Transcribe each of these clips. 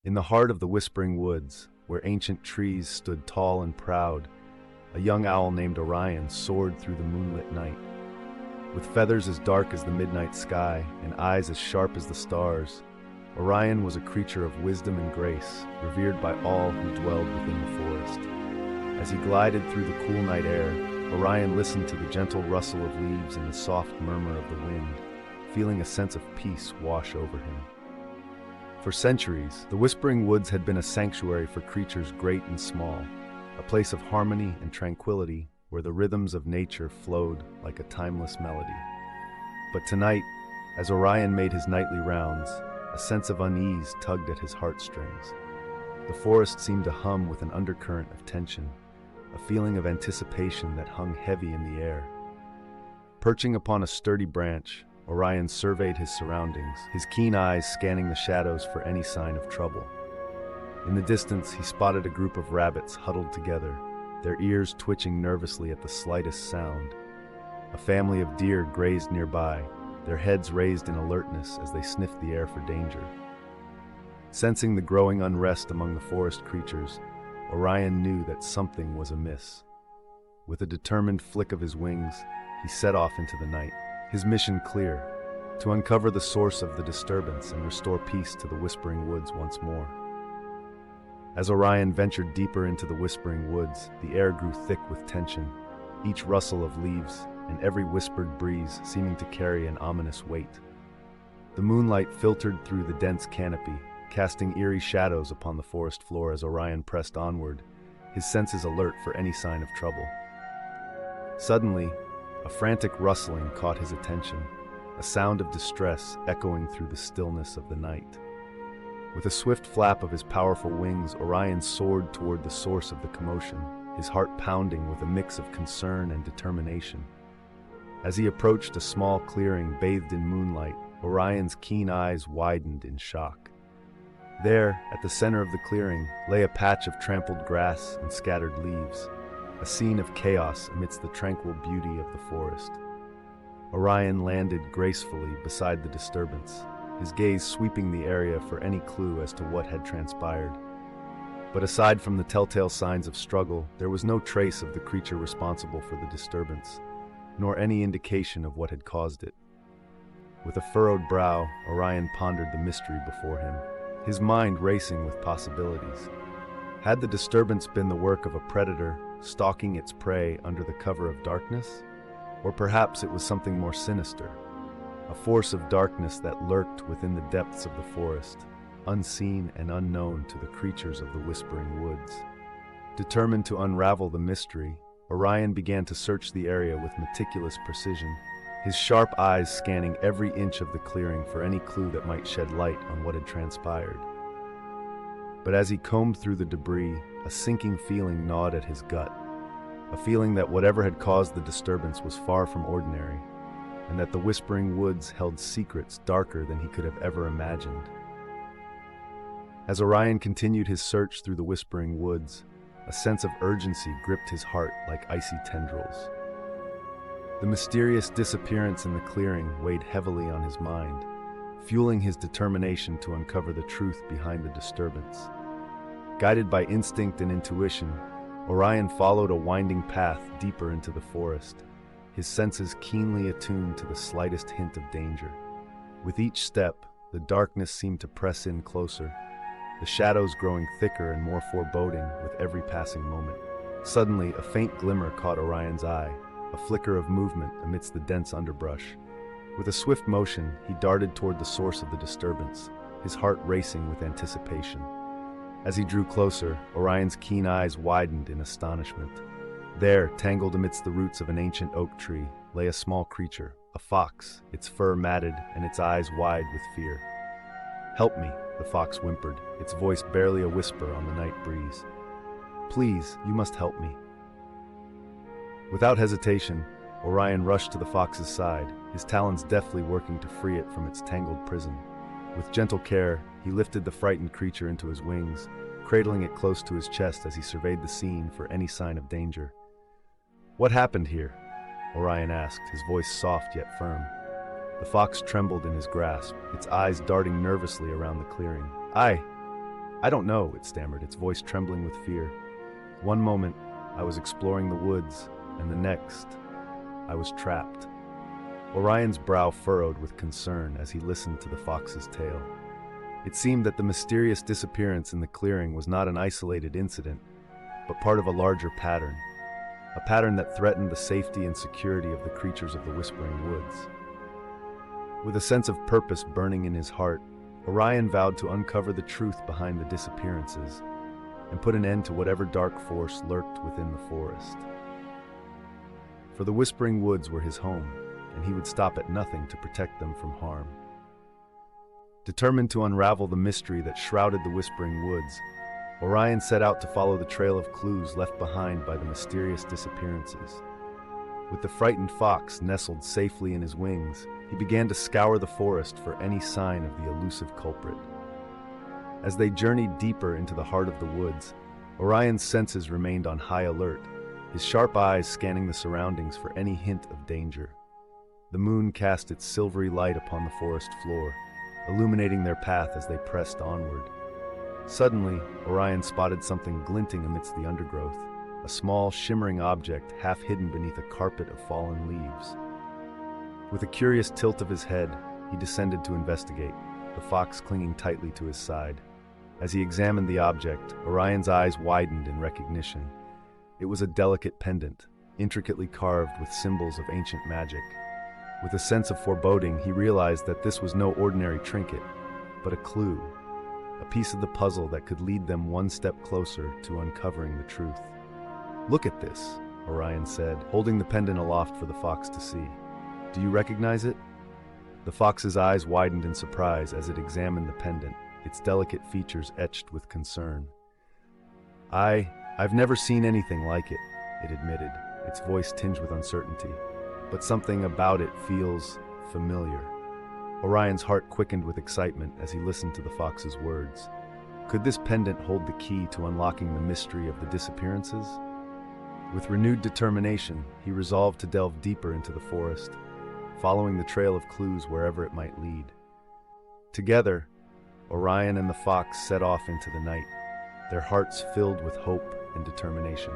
In the heart of the whispering woods, where ancient trees stood tall and proud, a young owl named Orion soared through the moonlit night. With feathers as dark as the midnight sky and eyes as sharp as the stars, Orion was a creature of wisdom and grace, revered by all who dwelled within the forest. As he glided through the cool night air, Orion listened to the gentle rustle of leaves and the soft murmur of the wind, feeling a sense of peace wash over him. For centuries, the Whispering Woods had been a sanctuary for creatures great and small, a place of harmony and tranquility where the rhythms of nature flowed like a timeless melody. But tonight, as Orion made his nightly rounds, a sense of unease tugged at his heartstrings. The forest seemed to hum with an undercurrent of tension, a feeling of anticipation that hung heavy in the air. Perching upon a sturdy branch, Orion surveyed his surroundings, his keen eyes scanning the shadows for any sign of trouble. In the distance, he spotted a group of rabbits huddled together, their ears twitching nervously at the slightest sound. A family of deer grazed nearby, their heads raised in alertness as they sniffed the air for danger. Sensing the growing unrest among the forest creatures, Orion knew that something was amiss. With a determined flick of his wings, he set off into the night. His mission clear: to uncover the source of the disturbance and restore peace to the Whispering Woods once more. As Orion ventured deeper into the Whispering Woods, the air grew thick with tension, each rustle of leaves and every whispered breeze seeming to carry an ominous weight. The moonlight filtered through the dense canopy, casting eerie shadows upon the forest floor as Orion pressed onward, his senses alert for any sign of trouble. Suddenly, a frantic rustling caught his attention, a sound of distress echoing through the stillness of the night. With a swift flap of his powerful wings, Orion soared toward the source of the commotion, his heart pounding with a mix of concern and determination. As he approached a small clearing bathed in moonlight, Orion's keen eyes widened in shock. There, at the center of the clearing, lay a patch of trampled grass and scattered leaves, a scene of chaos amidst the tranquil beauty of the forest. Orion landed gracefully beside the disturbance, his gaze sweeping the area for any clue as to what had transpired. But aside from the telltale signs of struggle, there was no trace of the creature responsible for the disturbance, nor any indication of what had caused it. With a furrowed brow, Orion pondered the mystery before him, his mind racing with possibilities. Had the disturbance been the work of a predator, stalking its prey under the cover of darkness? Or perhaps it was something more sinister, a force of darkness that lurked within the depths of the forest, unseen and unknown to the creatures of the Whispering Woods. Determined to unravel the mystery, Orion began to search the area with meticulous precision, his sharp eyes scanning every inch of the clearing for any clue that might shed light on what had transpired. But as he combed through the debris, a sinking feeling gnawed at his gut, a feeling that whatever had caused the disturbance was far from ordinary, and that the Whispering Woods held secrets darker than he could have ever imagined. As Orion continued his search through the Whispering Woods, a sense of urgency gripped his heart like icy tendrils. The mysterious disappearance in the clearing weighed heavily on his mind, fueling his determination to uncover the truth behind the disturbance. Guided by instinct and intuition, Orion followed a winding path deeper into the forest, his senses keenly attuned to the slightest hint of danger. With each step, the darkness seemed to press in closer, the shadows growing thicker and more foreboding with every passing moment. Suddenly, a faint glimmer caught Orion's eye, a flicker of movement amidst the dense underbrush. With a swift motion, he darted toward the source of the disturbance, his heart racing with anticipation. As he drew closer, Orion's keen eyes widened in astonishment. There, tangled amidst the roots of an ancient oak tree, lay a small creature, a fox, its fur matted and its eyes wide with fear. "Help me," the fox whimpered, its voice barely a whisper on the night breeze. "Please, you must help me." Without hesitation, Orion rushed to the fox's side, his talons deftly working to free it from its tangled prison. With gentle care, he lifted the frightened creature into his wings, cradling it close to his chest as he surveyed the scene for any sign of danger. "What happened here?" Orion asked, his voice soft yet firm. The fox trembled in his grasp, its eyes darting nervously around the clearing. "I don't know," it stammered, its voice trembling with fear. One moment, I was exploring the woods, and the next, I was trapped. Orion's brow furrowed with concern as he listened to the fox's tale. It seemed that the mysterious disappearance in the clearing was not an isolated incident, but part of a larger pattern, a pattern that threatened the safety and security of the creatures of the Whispering Woods. With a sense of purpose burning in his heart, Orion vowed to uncover the truth behind the disappearances and put an end to whatever dark force lurked within the forest. For the Whispering Woods were his home, and he would stop at nothing to protect them from harm. Determined to unravel the mystery that shrouded the Whispering Woods, Orion set out to follow the trail of clues left behind by the mysterious disappearances. With the frightened fox nestled safely in his wings, he began to scour the forest for any sign of the elusive culprit. As they journeyed deeper into the heart of the woods, Orion's senses remained on high alert, his sharp eyes scanning the surroundings for any hint of danger. The moon cast its silvery light upon the forest floor, illuminating their path as they pressed onward. Suddenly, Orion spotted something glinting amidst the undergrowth, a small, shimmering object half hidden beneath a carpet of fallen leaves. With a curious tilt of his head, he descended to investigate, the fox clinging tightly to his side. As he examined the object, Orion's eyes widened in recognition. It was a delicate pendant, intricately carved with symbols of ancient magic. With a sense of foreboding, he realized that this was no ordinary trinket, but a clue, a piece of the puzzle that could lead them one step closer to uncovering the truth. "Look at this," Orion said, holding the pendant aloft for the fox to see. "Do you recognize it?" The fox's eyes widened in surprise as it examined the pendant, its delicate features etched with concern. I've never seen anything like it admitted, its voice tinged with uncertainty. But something about it feels familiar. Orion's heart quickened with excitement as he listened to the fox's words. Could this pendant hold the key to unlocking the mystery of the disappearances? With renewed determination, he resolved to delve deeper into the forest, following the trail of clues wherever it might lead. Together, Orion and the fox set off into the night, their hearts filled with hope and determination.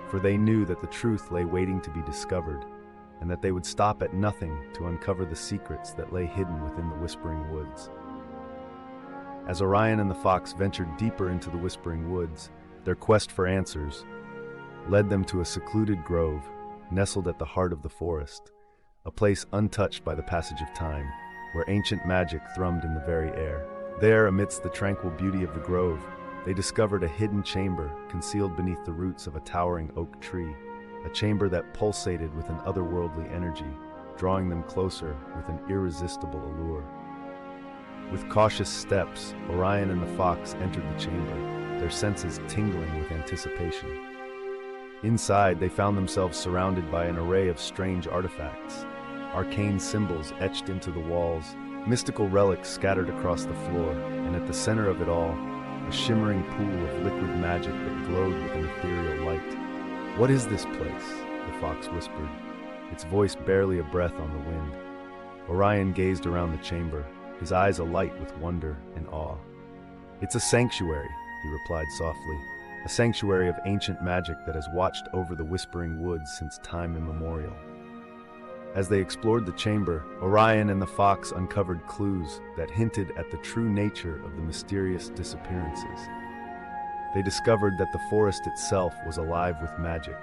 For they knew that the truth lay waiting to be discovered, and that they would stop at nothing to uncover the secrets that lay hidden within the Whispering Woods. As Orion and the fox ventured deeper into the Whispering Woods, their quest for answers led them to a secluded grove nestled at the heart of the forest, a place untouched by the passage of time, where ancient magic thrummed in the very air. There, amidst the tranquil beauty of the grove, they discovered a hidden chamber concealed beneath the roots of a towering oak tree, a chamber that pulsated with an otherworldly energy, drawing them closer with an irresistible allure. With cautious steps, Orion and the fox entered the chamber, their senses tingling with anticipation. Inside, they found themselves surrounded by an array of strange artifacts, arcane symbols etched into the walls, mystical relics scattered across the floor, and at the center of it all, a shimmering pool of liquid magic that glowed with an ethereal light. "What is this place?" the fox whispered, its voice barely a breath on the wind. Orion gazed around the chamber, his eyes alight with wonder and awe. "It's a sanctuary," he replied softly, "a sanctuary of ancient magic that has watched over the Whispering Woods since time immemorial." As they explored the chamber, Orion and the fox uncovered clues that hinted at the true nature of the mysterious disappearances. They discovered that the forest itself was alive with magic,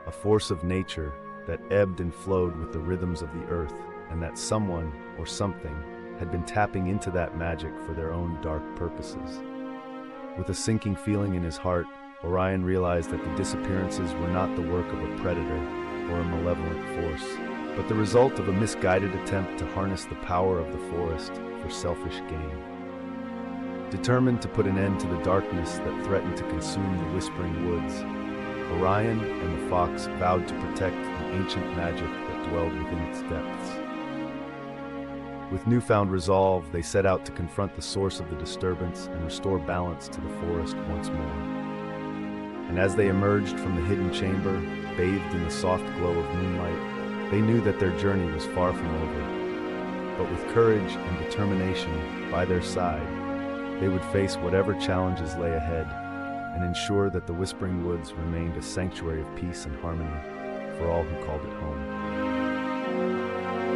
a force of nature that ebbed and flowed with the rhythms of the earth, and that someone or something had been tapping into that magic for their own dark purposes. With a sinking feeling in his heart, Orion realized that the disappearances were not the work of a predator or a malevolent force, but the result of a misguided attempt to harness the power of the forest for selfish gain. Determined to put an end to the darkness that threatened to consume the Whispering Woods, Orion and the fox vowed to protect the ancient magic that dwelled within its depths. With newfound resolve, they set out to confront the source of the disturbance and restore balance to the forest once more. And as they emerged from the hidden chamber, bathed in the soft glow of moonlight, they knew that their journey was far from over. But with courage and determination by their side, They would face whatever challenges lay ahead and ensure that the Whispering Woods remained a sanctuary of peace and harmony for all who called it home.